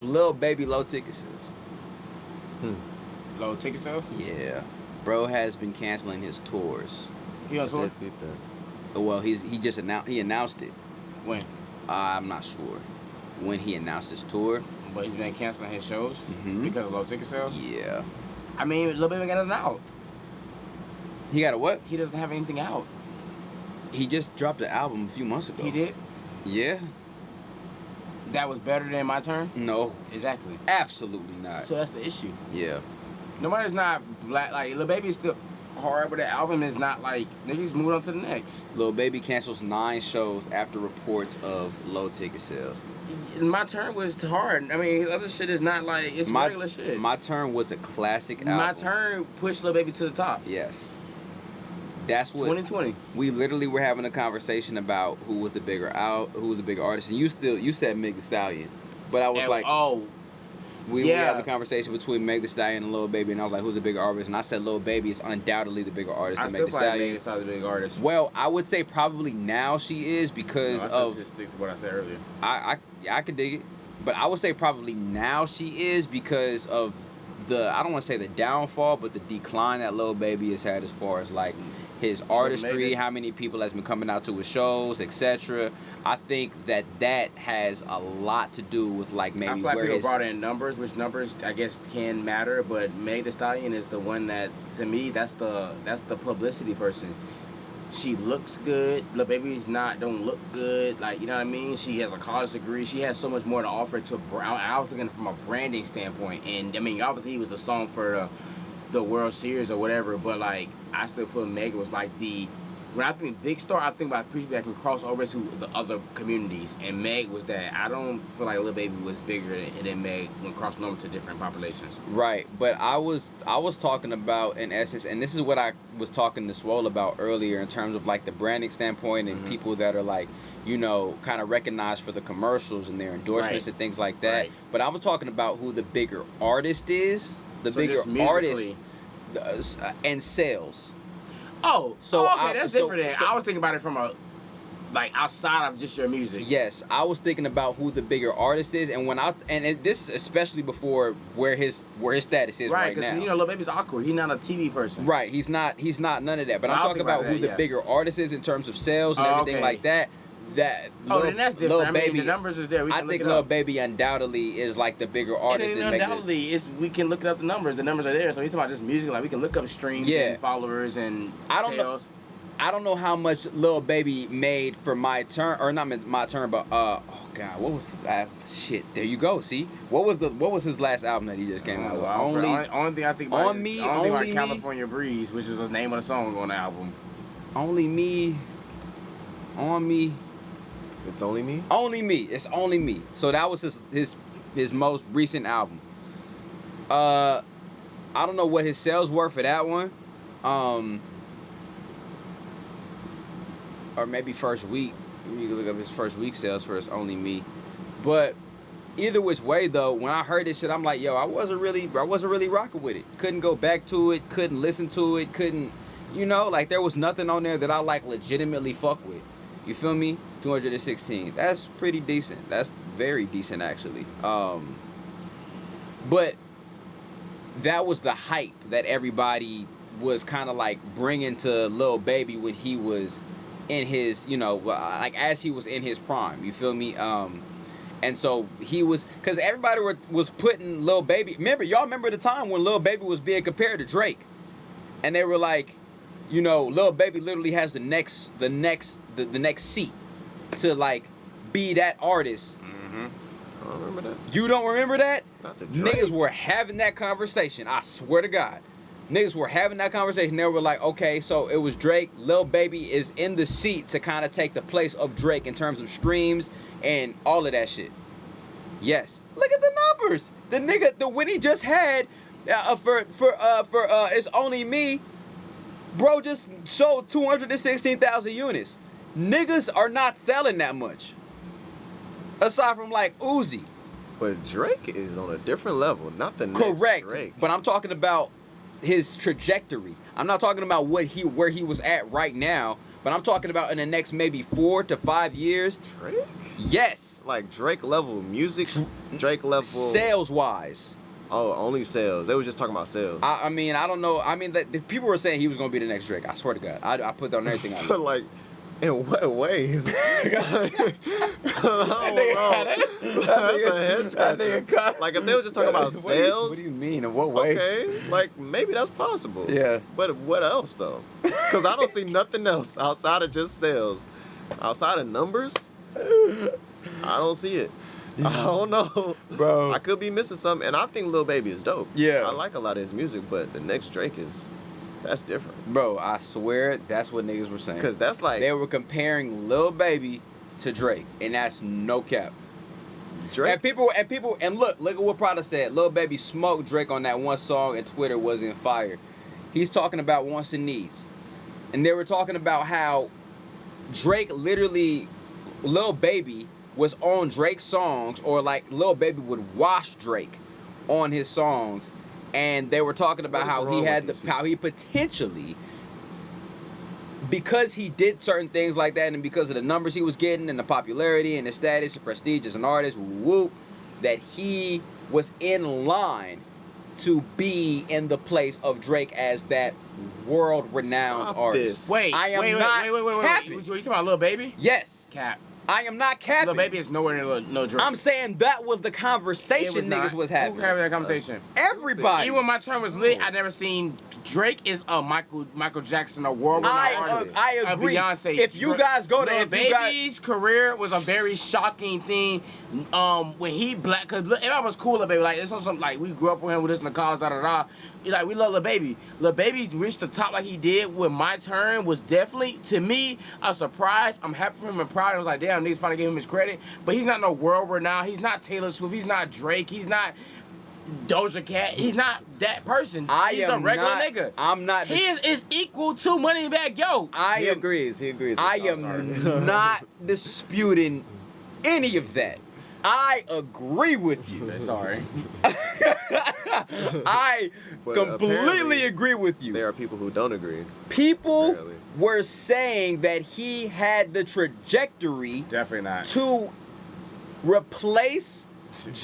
Lil Baby low ticket sales. Hmm. Low ticket sales? Yeah, bro has been canceling his tours. He on tour? Well, he just announced it. When? I'm not sure when he announced his tour. But he's been canceling his shows Mhm. because of low ticket sales? Yeah. I mean, Lil Baby got nothing out. He got a what? He doesn't have anything out. He just dropped an album a few months ago. He did? Yeah. That was better than My Turn? No. Exactly. Absolutely not. So that's the issue. Yeah. Nobody's not black. Like, Lil Baby is still hard, but the album is not like, niggas moving on to the next. Lil Baby cancels 9 shows after reports of low ticket sales. My Turn was hard. I mean, his other shit is not like, it's regular shit. My Turn was a classic album. My Turn pushed Lil Baby to the top. Yes. That's what 2020. We literally were having a conversation about who was the bigger artist, and you said Meg Thee Stallion, but I was like, we had a conversation between Meg Thee Stallion and Lil Baby, and I was like, who's the bigger artist? And I said Lil Baby is undoubtedly the bigger artist than Meg Thee Stallion. Meg Thee Stallion the bigger artist. Well, I would say probably now she is because of. Just stick to what I said earlier. I could dig it, but I would say probably now she is because of I don't want to say the downfall, but the decline that Lil Baby has had as far as like his artistry, how many people has been coming out to his shows, etc. I think that has a lot to do with like maybe I feel like where people brought in numbers, which numbers I guess can matter, but Meg Thee Stallion is the one that, to me, that's the publicity person. She looks good. Lil Baby's don't look good. Like, you know what I mean? She has a college degree. She has so much more to offer to. I was looking from a branding standpoint, and I mean, obviously he was a song for the World Series or whatever, but like I still feel Meg was like when I think big star, I think about people that can cross over to the other communities, and Meg was that. I don't feel like Lil Baby was bigger than Meg when crossing over to different populations. Right, but I was talking about in essence, and this is what I was talking to Swole about earlier in terms of like the branding standpoint and people that are like, you know, kind of recognized for the commercials and their endorsements and things like that. Right. But I was talking about who the bigger artist is. The bigger artist and sales. Okay, that's different. I was thinking about it from like outside of just your music. Yes, I was thinking about who the bigger artist is, and this especially before where his status is right now. Right, because you know, Lil Baby's awkward. He's not a TV person. Right, he's not none of that. But I'm talking about who the bigger artist is in terms of sales and everything like that. Then that's different. Lil Baby, the numbers is there. I think Lil Baby undoubtedly is like the bigger artist. And undoubtedly, we can look up the numbers. The numbers are there. So he's talking about just music. Like we can look up streams and followers and sales. I don't know how much Lil Baby made for My Turn, or not My Turn, but oh god, what was that shit? There you go. See, what was his last album that he just came out with? Only thing I think about On Me, Only Me, California Breeze, which is the name of the song on the album. Only Me, On Me. It's Only Me? Only Me. It's Only Me. So that was his most recent album. I don't know what his sales were for that one. Or maybe first week. You can look up his first week sales for his Only Me. But either which way though, when I heard this shit, I'm like, yo, I wasn't really rocking with it. Couldn't go back to it, couldn't listen to it, couldn't, you know, like there was nothing on there that I like legitimately fuck with. You feel me? 216. That's pretty decent. That's very decent actually. But that was the hype that everybody was kind of like bringing to Lil Baby when he was in his, you know, like as he was in his prime. You feel me? And so he was, because everybody was putting Lil Baby. Y'all remember the time when Lil Baby was being compared to Drake, and they were like, you know, Lil Baby literally has the next seat to like be that artist. I don't remember that. You don't remember that? Drake. Niggas were having that conversation. I swear to God. Niggas were having that conversation. They were like, okay, so it was Drake. Lil Baby is in the seat to kind of take the place of Drake in terms of streams and all of that shit. Yes. Look at the numbers. The nigga, when he just had for It's Only Me, bro just sold 216,000 units. Niggas are not selling that much. Aside from like Uzi. But Drake is on a different level, not the next Correct. Drake. But I'm talking about his trajectory. I'm not talking about where he was at right now, but but I'm talking about in the next maybe 4 to 5 years. Drake? Yes. Like Drake level music? Drake level... Sales-wise. Oh, only sales. They was just talking about sales. I mean, I don't know. I mean, the people were saying he was going to be the next Drake. I swear to God. I put that on everything I But know. like, in what ways? I don't know. That's a head scratcher. Like, if they were just talking about sales... What do you mean? In what way? Okay, like, maybe that's possible. Yeah. But what else, though? Because I don't see nothing else outside of just sales. Outside of numbers, I don't see it. I don't know. Bro. I could be missing something, and I think Lil Baby is dope. Yeah. I like a lot of his music, but the next Drake that's different. Bro, I swear that's what niggas were saying. Because that's like... They were comparing Lil Baby to Drake, and that's no cap. Drake... And look at what Prada said. Lil Baby smoked Drake on that one song, and Twitter was in fire. He's talking about wants and needs. And they were talking about how Drake literally, Lil Baby was on Drake's songs, or like Lil Baby would wash Drake on his songs, and they were talking about how he had how he potentially, because he did certain things like that, and because of the numbers he was getting and the popularity and the status and prestige as an artist, whoop, that he was in line to be in the place of Drake as that world-renowned artist. This. I am not capping. You talking about Lil Baby? Yes. Cap. I am not capping. Lil Baby is nowhere near no Drake. I'm saying that was the conversation niggas was having. Who having that conversation? Everybody. Even when my term was lit, I never seen Drake is a Michael Jackson, a world-renowned artist. I agree. Beyonce. If you guys go to, Lil if you guys, Baby's career was a very shocking thing. When he black, cause everybody was cool, Lil Baby. Like it's something like we grew up with him, with this in the cars, da da da. Like we love Lil Baby. Lil Baby reached the top like he did with My Turn was definitely, to me, a surprise. I'm happy for him and proud. I was like, damn, niggas finally gave him his credit. But he's not no world renowned. He's not Taylor Swift. He's not Drake. He's not Doja Cat. He's not that person. He's a regular nigga. I'm not. He is equal to Moneybagg Yo. He agrees. I am not disputing any of that. I agree with you. Sorry. I But completely agree with you. There are people who don't agree. People Apparently. were saying that he had the trajectory Definitely not. to replace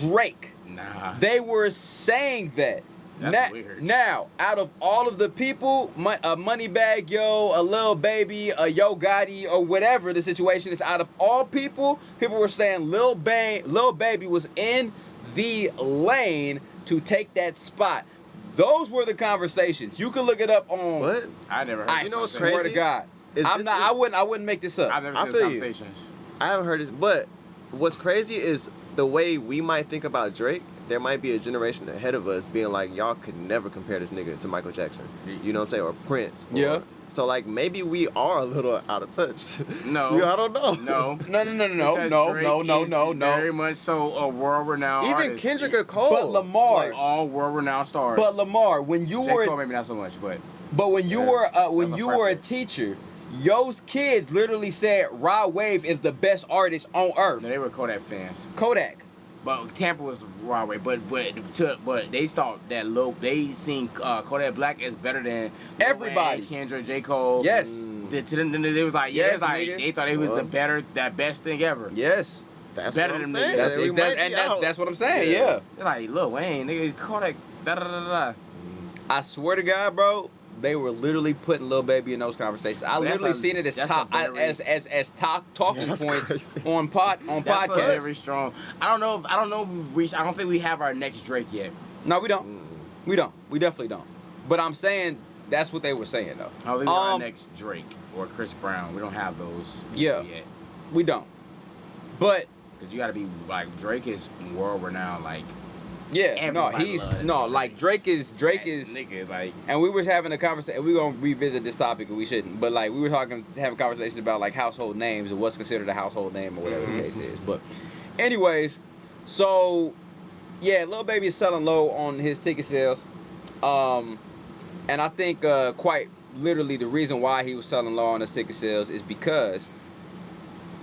Drake. Nah. They were saying that. That's weird. Now, out of all of the people, a Moneybagg Yo, a Lil Baby, a Yo Gotti, or whatever the situation is, out of all people were saying Lil Baby was in the lane to take that spot. Those were the conversations. You can look it up on. What? I never heard I this. You know what's swear crazy? to God. I wouldn't make this up. I've never I seen those feel you. conversations. I haven't heard this, but what's crazy is the way we might think about Drake. There might be a generation ahead of us being like, y'all could never compare this nigga to Michael Jackson. You know what I'm saying? Or Prince. Yeah. So, like, maybe we are a little out of touch. No. Yeah, I don't know. No. No. Very much so a world-renowned Even artist. Kendrick or Cole. But Lamar. Like, All world-renowned stars. But Lamar, when you J. were, Cole maybe not so much, but when you Yeah. were, when That's a you were a preference. teacher, Yo's kids literally said Rod Wave is the best artist on earth. no, they were Kodak fans. Kodak. But Tampa was Broadway. But they thought that they seen Kodak Black as better than Lil Everybody. Wayne, Kendrick, J. Cole. Yes. To them, they was like, Yes, like nigga. they thought it was that best thing ever. Yes. that's Better what I'm than saying. niggas. We might be out. That's what I'm saying. Yeah. They're like Lil Wayne, nigga, Kodak, da da da da. I swear to God, bro, they were literally putting Lil Baby in those conversations. I But that's literally a- seen it as that's top a very- as top talking that's points crazy. on That's a podcasts. very strong. I don't know if we've reached. I don't think we have our next Drake yet. No, we don't. We don't. We definitely don't. But I'm saying that's what they were saying though. I don't think we have our next Drake or Chris Brown. We don't have those people Yeah. yet. We don't. But Cause you gotta be like Drake is world renowned. Like yeah, no, Everybody he's loves no Drake. like Drake is nigga, like and we was having a conversation. We're gonna revisit this topic, and we shouldn't. But like we were having conversations about like household names and what's considered a household name or whatever the case is. But, anyways, so yeah, Lil Baby is selling low on his ticket sales, and I think quite literally the reason why he was selling low on his ticket sales is because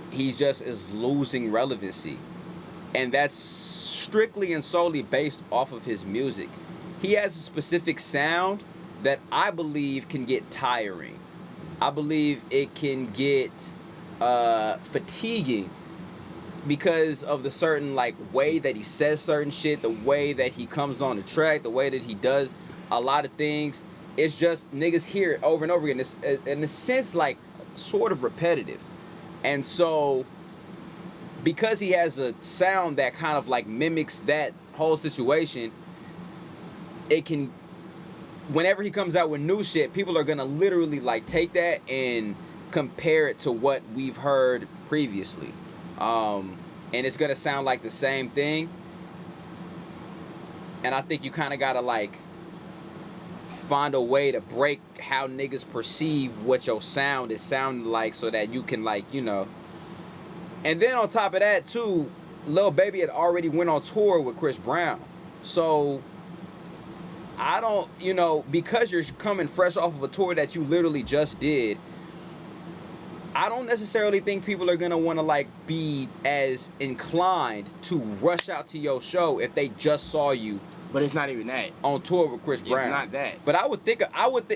he just is losing relevancy, and that's strictly and solely based off of his music. He has a specific sound that I believe can get tiring. I believe it can get fatiguing because of the certain like way that he says certain shit, the way that he comes on the track, the way that he does a lot of things. It's just niggas hear it over and over again. It's in a sense like sort of repetitive. And so because he has a sound that kind of like mimics that whole situation, it can, whenever he comes out with new shit, people are gonna literally like take that and compare it to what we've heard previously. And it's gonna sound like the same thing. And I think you kind of gotta like find a way to break how niggas perceive what your sound is sounding like, so that you can like, you know. And then on top of that too, Lil Baby had already went on tour with Chris Brown. So I don't, you know, because you're coming fresh off of a tour that you literally just did, I don't necessarily think people are gonna want to like be as inclined to rush out to your show if they just saw you. But it's not even that. On tour with Chris Brown. It's not that. But I would think,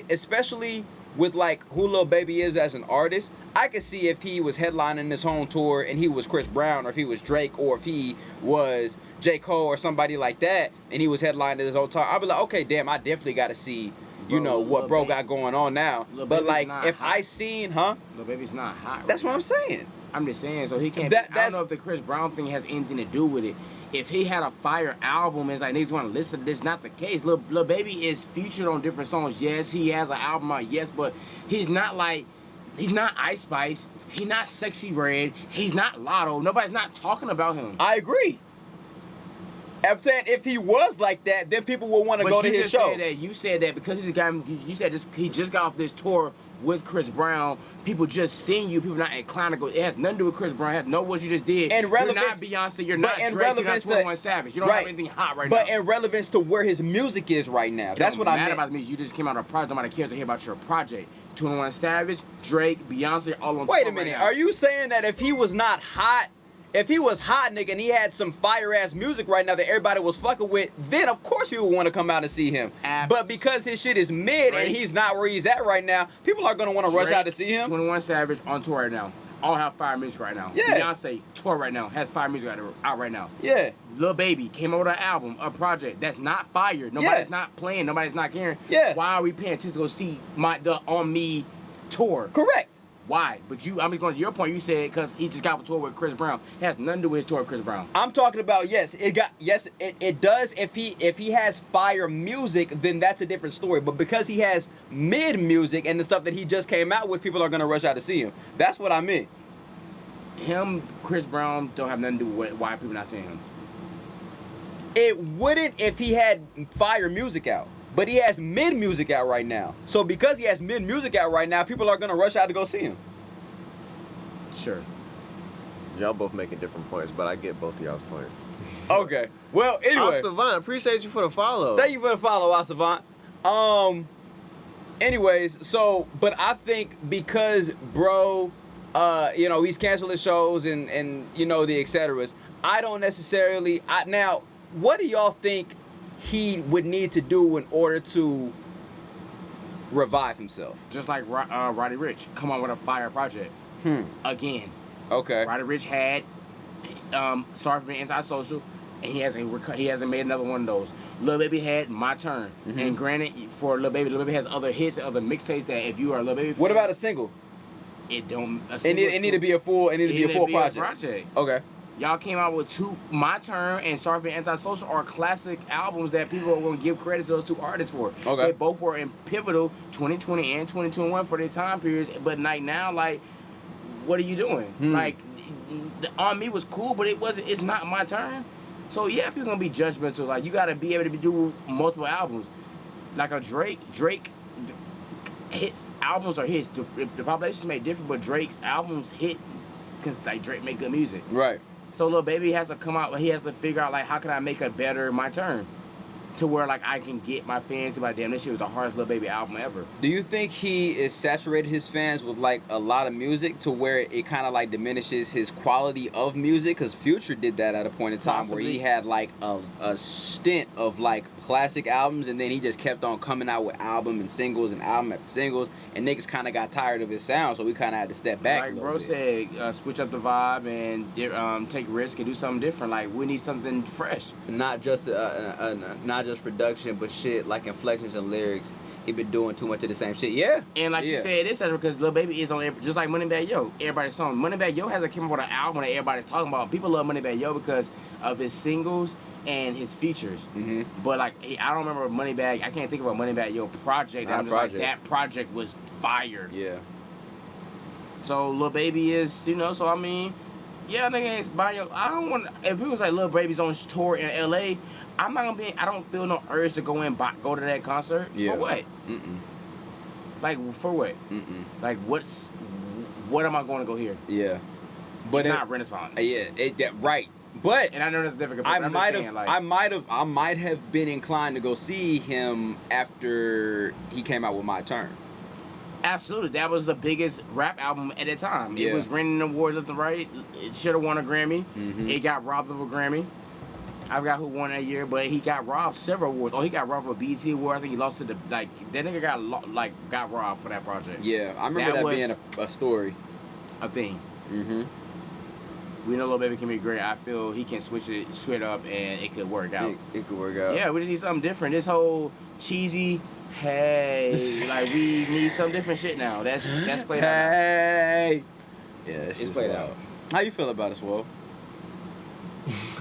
especially with like who Lil Baby is as an artist, I could see if he was headlining this home tour and he was Chris Brown, or if he was Drake, or if he was J. Cole or somebody like that, and he was headlining this whole tour, I'd be like, okay, damn, I definitely got to see, you know, what bro got going on now. But like, if I seen, Lil Baby's not hot right that's what now. I'm saying. I'm just saying, so he can't. I don't know if the Chris Brown thing has anything to do with it. If he had a fire album, it's like niggas want to listen to this. Not the case. Lil Baby is featured on different songs. Yes, he has an album out. Yes, but he's not Ice Spice. He's not Sexy Red. He's not Lotto. Nobody's not talking about him. I agree. I'm saying if he was like that, then people would want to go to his show. You said that because he's a guy. You said this, he just got off this tour with Chris Brown. People just seeing you. People not inclined to go. It has nothing to do with Chris Brown. It has no what you just did. And you're not Beyonce. You're not Drake. You're not 21 Savage. You don't have anything hot right now. But in relevance to where his music is right now. That's what I meant. About the music. You just came out of a project. Nobody cares to hear about your project. 21 Savage, Drake, Beyonce, all on. Wait a minute. Are you saying that if he was not hot? If he was hot, nigga, and he had some fire-ass music right now that everybody was fucking with, then of course people want to come out and see him. But because his shit is mid and he's not where he's at right now, people are going to want to rush out to see him. 21 Savage on tour right now. All have fire music right now. Yeah. Beyonce, tour right now, has fire music out right now. Yeah. Lil Baby came out with an album, a project that's not fire. Nobody's not playing. Nobody's not caring. Yeah. Why are we paying attention to go see the On Me tour? Correct. Why? But I'm just going to your point. You said because he just got on tour with Chris Brown. It has nothing to do with his tour with Chris Brown. I'm talking about it does. If he has fire music, then that's a different story. But because he has mid music and the stuff that he just came out with, people are gonna rush out to see him. That's what I meant. Chris Brown don't have nothing to do with why people not seeing him. It wouldn't if he had fire music out. But he has mid music out right now. So because he has mid music out right now, people are gonna rush out to go see him. Sure. Y'all both making different points, but I get both of y'all's points. Okay. Well, anyway. Savant, appreciate you for the follow. Thank you for the follow, Savant. Anyways, so but I think because bro, you know, he's canceling shows and you know the et ceteras. I don't necessarily. Now, what do y'all think he would need to do in order to revive himself? Just like Roddy Ricch, come on with a fire project. Again. Okay. Roddy Ricch had Sorry for Being Antisocial, and he hasn't made another one of those. Lil Baby had My Turn, and granted, for Lil Baby has other hits and other mixtapes that if you are a Lil Baby fan, what about a single? It don't. It need to be a full. It need to be a full project. Okay. Y'all came out with two, My Turn and Sorry for Being Antisocial, are classic albums that people are going to give credit to those two artists for. Okay. They both were in pivotal 2020 and 2021 for their time periods. But like now, like, what are you doing? Like, On Me was cool, but it's not My Turn. So yeah, people going to be judgmental. Like, you got to be able to do multiple albums. Like a Drake hits, albums are hits. The populations may differ, but Drake's albums hit because like Drake make good music. Right. So Lil Baby has to come out. He has to figure out like, how can I make a better My Turn? to where like I can get my fans to be like, damn, this shit was the hardest Lil Baby album ever. Do you think he is saturated his fans with like a lot of music to where it kind of like diminishes his quality of music? Because Future did that at a point in time where he had like a stint of like classic albums, and then he just kept on coming out with album and singles and album after singles, and niggas kind of got tired of his sound, so we kind of had to step back. Like a bro said, switch up the vibe and take risk and do something different. Like we need something fresh. Not just not just production, but shit like inflections and lyrics. He been doing too much of the same shit. Yeah. And like you said, it's because Lil Baby is on just like Moneybagg Yo. Everybody's song. Moneybagg Yo hasn't come up with an album that everybody's talking about. People love Moneybagg Yo because of his singles and his features. Mm-hmm. But like I don't remember Moneybagg. I can't think of a Moneybagg Yo project. I'm just like that project was fire. Yeah. So Lil Baby is, so I mean, yeah, nigga ain't buying your. I don't want. If people say Lil Baby's on tour in L.A., I'm not gonna be. I don't feel no urge to go to that concert. Yeah. For what? Mm-mm. Like for what? Mm-mm. Like what am I going to go hear? Yeah. But it's not Renaissance. Yeah. Right. But and I know that's difficult. I might have been inclined to go see him after he came out with My Turn. Absolutely, that was the biggest rap album at the time. Yeah. It was winning awards left and right. It should have won a Grammy. Mm-hmm. It got robbed of a Grammy. I forgot who won that year, but he got robbed several awards. Oh, he got robbed of a BET award. I think he lost to that nigga got robbed for that project. Yeah, I remember that being a story. A thing. Mm-hmm. We know Lil Baby can be great. I feel he can switch it straight up and it could work out. It could work out. Yeah, we just need something different. This whole cheesy, hey, like we need some different shit now. That's played out. Hey. Yeah, it's played out. How you feel about it, Swole?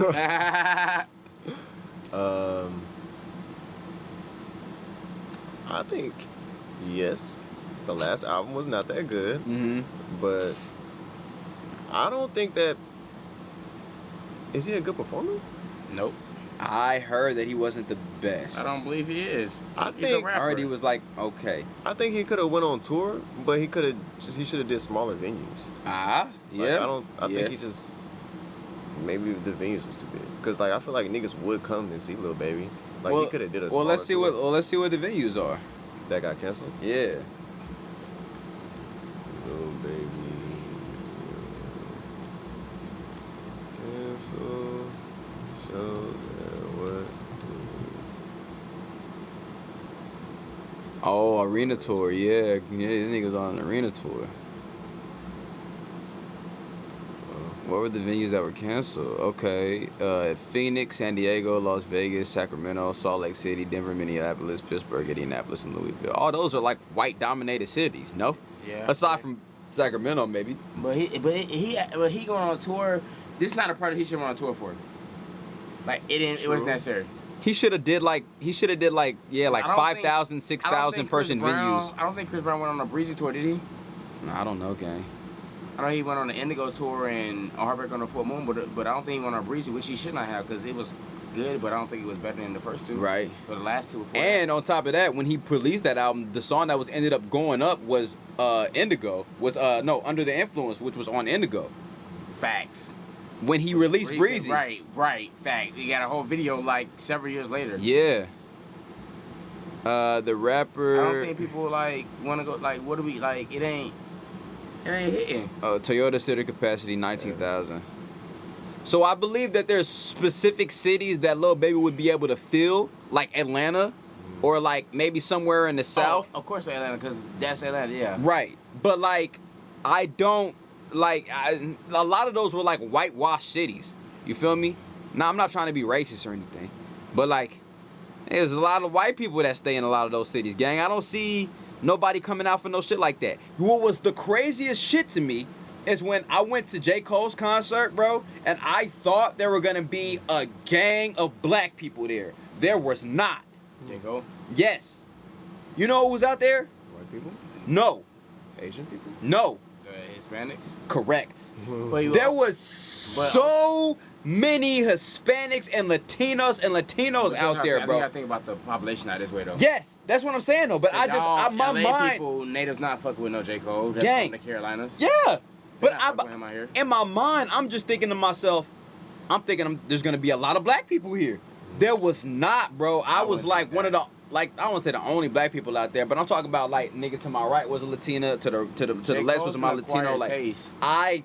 I think yes, the last album was not that good, but I don't think that. Is he a good performer? Nope. I heard that he wasn't the best. I don't believe he is. I He's think a rapper. I heard he was like okay. I think he could have went on tour, but he should have did smaller venues. Yeah. I think he just maybe the venues was too big. Cause like I feel like niggas would come and see Lil Baby. Like he could have did a. Well, let's see tour. let's see what the venues are. That got canceled. Yeah. Lil Baby. Cancel shows and what? Oh, arena tour. Yeah, the niggas on an arena tour. What were the venues that were canceled? Okay, Phoenix, San Diego, Las Vegas, Sacramento, Salt Lake City, Denver, Minneapolis, Pittsburgh, Indianapolis, and Louisville. All those are like white-dominated cities, no? Yeah. Aside from Sacramento, maybe. But he going on a tour. This is not a project he should have on tour for. Like it wasn't necessary. He should have did like 5,000, 6,000 person venues. I don't think Chris Brown went on a Breezy tour, did he? No, I don't know, gang. I know he went on the Indigo tour and Heartbreak on the Full Moon, but I don't think he went on a Breezy, which he should not have because it was good, but I don't think it was better than the first two. Right. Or the last two. Before And that. on top of that, when he released that album, the song that was ended up going up was Indigo. Under the Influence, which was on Indigo. Facts. When he released Breezy. Right. Fact. He got a whole video like several years later. Yeah. The rapper. I don't think people like want to go like. What do we like? It ain't hitting. Toyota city capacity 19,000. So I believe that there's specific cities that Lil Baby would be able to fill, like Atlanta, or like maybe somewhere in the South. Of course, Atlanta, because that's Atlanta. Yeah. Right, but like I don't like a lot of those were like whitewashed cities. You feel me? Now I'm not trying to be racist or anything, but like there's a lot of white people that stay in a lot of those cities, gang. I don't see nobody coming out for no shit like that. What was the craziest shit to me is when I went to J. Cole's concert, bro, and I thought there were gonna be a gang of black people there. There was not. J. Cole? Yes. You know who was out there? White people? No. Asian people? No. Hispanics? Correct. But There was so many Hispanics and Latinos out there, bro. You gotta think about the population out this way, though. Yes, that's what I'm saying, though. But my LA mind. people, natives not fucking with no J. Cole. That's Gang. from the Carolinas. Yeah, but not fucking with him out here. in my mind, I'm just thinking to myself, there's gonna be a lot of black people here. There was not, bro. I was wasn't like one of that. the like I won't say the only black people out there, but I'm talking about like nigga to my right was a Latina, to the J. left Cole's was my an Latino. acquired Like taste. I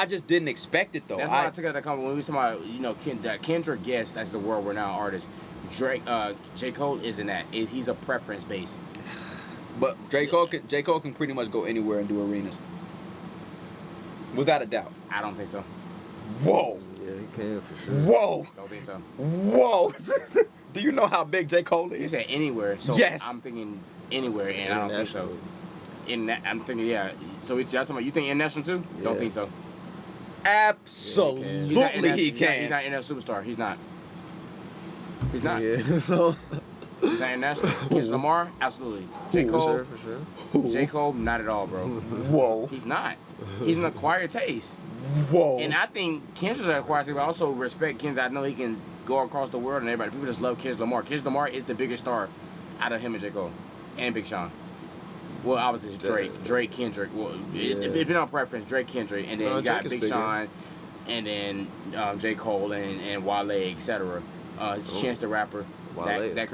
just didn't expect it though. That's why I took it at the comment when we talking about, you know, Kendrick, yes, that's the world renowned artist. Drake, J. Cole isn't that. He's a preference base. But J. Cole can pretty much go anywhere and do arenas. Without a doubt. I don't think so. Whoa. Yeah, he can for sure. Whoa. Don't think so. Whoa. Do you know how big J. Cole You is? said anywhere, so Yes. I'm thinking anywhere, and I don't think so. International. I'm thinking, yeah. So y'all talking about, you think international too? Yeah. Don't think so. Absolutely He's not he He's can. not international superstar. He's not. He's not. Yeah, so. He's not international. Kendrick Lamar, absolutely. J. Cole, For sure. J. Cole, not at all, bro. Whoa. He's not. He's an acquired taste. Whoa. And I think Kendrick's an acquired taste, but I also respect Kendrick. I know he can go across the world and everybody. People just love Kendrick Lamar. Kendrick Lamar is the biggest star out of him and J. Cole. And Big Sean. Well, obviously it's Drake. Drake, Kendrick. Well, it been on preference, Drake, Kendrick. And then you got Drake is Big bigger. Sean, and then J. Cole and Wale, etc. Chance the Rapper. Wale is crazy.